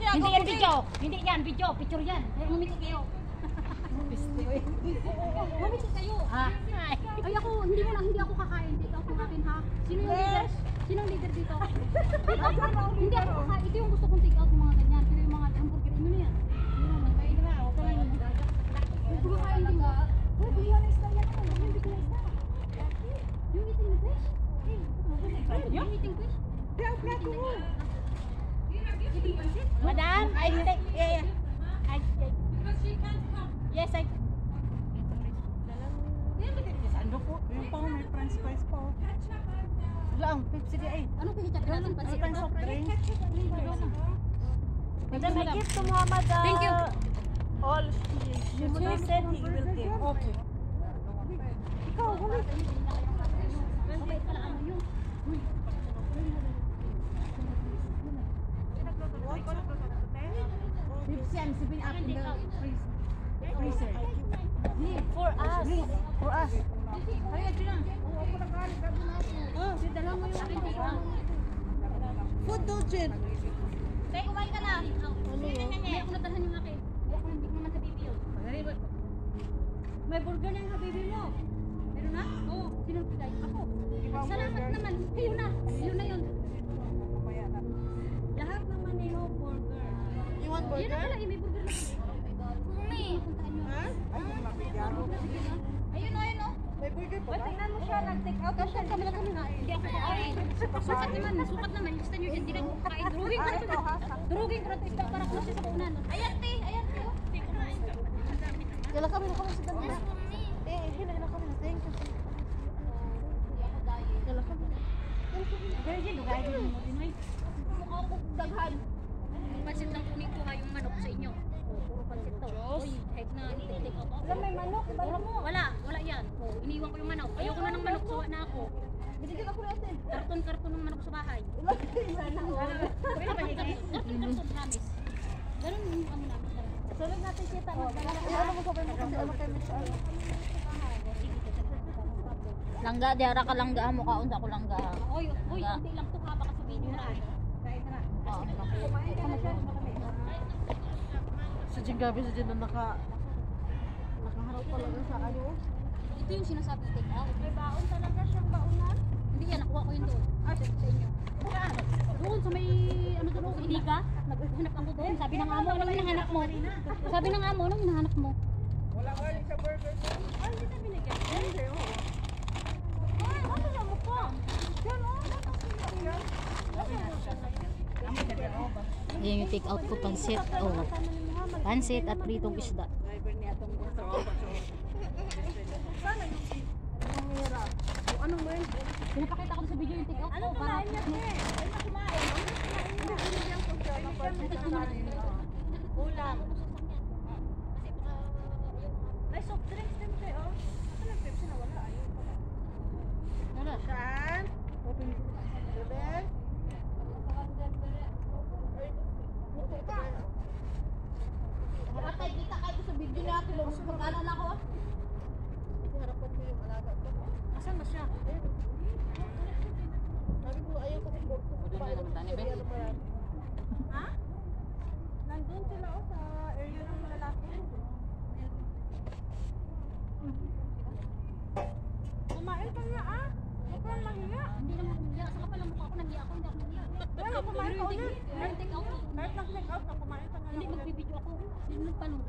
Hindi yan video. Hindi yan video. Picture yan. Mamiti kayo. Mamiti kayo. Ha? Ay ako, hindi ako kakain. Take out natin ha. Sino yung leader? Sino yung leader dito? Hindi ako kakain. Ito yung gusto kong take out yung mga ganyan. Pero yung mga hamburger, ano na yan? Kain na. Okay lang. Kumakain din ba? Uy, bilihan na isda yan. Yung bitin na isda. Yung eating fish? Yung eating fish? Madam, I take, yes, I. Ano po? Yung pa may french fries pa. Lang, Pepsi di ay. Anong pinitap natin? French soft drink. Madam, I give to Muhammad Thank you. all. He said he will give. Okay. Ikaw, wala. Mabait pala ano yun. Pepsi, I'm sipping up in the freezer. For us. For us. Ay, ito lang. Dala mo yung akin dito. Food dojen. Tay, kumain ka na. May ako nadalhan yung akin. Hindi ko naman sa bibi yun. May burger na yung habibi mo. Meron na? Oo. Sino bigay? Ako. Salamat naman. Kayo na. Yun na yun. Lahat naman ni mo burger. You want Yun na burger? pala. May burger na. Kumi. Ha? Ay, yung makigaro. Ayun o, ayun o. May burger pa ba? Tingnan mo siya, nag-take out siya. Kami lang kami na. Hindi ako kakain. Sukat naman. Sukat naman. Lista nyo dyan. Hindi na ako kakain. Druging ko na ito. Druging ko na ito. Para ko siya sa kunan. Ayan, te. Ayan, te. Kala kami na kami sa kanila. Hina na kami na. Thank you. Kala kami na. Pero dyan, lugay din mo din ay. Mukha ko daghan. Yung pansit lang kunin ko ha yung manok sa inyo. Puro pansit to. Uy, heck na. Take out ako. Alam, may manok. Wala yan. Iniwan ko yung manok. Ayoko na ng manok. Suwa na ako. Binigyan ako natin. Karton ng manok sa bahay. Wala ba yun? Karton, promise. Ganun yung ano namin. Sunod natin kita. Ano mo sabay mo kasi ano kayo Mitch? Langga, diara ka langga mo kaon sa ko langga. Oy, hindi lang to ha. Baka sabihin nyo na. Kumain ka na siya. Sa Jingabi sa dyan na nakaharap talaga sa ano. Ito yung sinasabi take out. May baon talaga siyang baonan. Hindi yan, nakuha ko yun doon. Sa inyo. Doon sa may, ano doon, sa Iliga. Naghanap ako doon. Sabi ng amo, anong hinahanap mo? Sabi ng amo, anong hinahanap mo? Wala early sa burger. Ay, hindi na binigyan. Hindi, oo. Ay, ano na mo pa? Yan, oh. Yan yung take out ko, pansit. Oh. Pansit at pritong isda. Driver niya itong gusto. Sana yung mira. Ano mo yun? Pinapakita ko sa video yung take out Ano ko. kumain niya, te? Ay, na kumain. Binigyan ko siya ng pansit na Ulam. May soft drinks din, te, oh. Ito lang, Pepsi na wala. Ayun pala. Wala. Saan? Open. Bebel? Kapatay, kita kayo sa video natin. Lurus pagkalan ako. Harapan ko yung alaga ko. Asan ba siya? Sabi ko ayaw ko mag-book ko. Ha? Nandun sila, oh, sa area ng malalaki. Kumain ka nga, ah. Huwag kang mahiya. Hindi naman kumiya. Saka pala mukha ko nanghiya ako. Hindi ako kumiya. Pero kumain ka ulit. Pero take out. Kahit nag-take out ka, kumain ka nga Hindi lang ulit. magbibideo ako. Hindi nagpanood.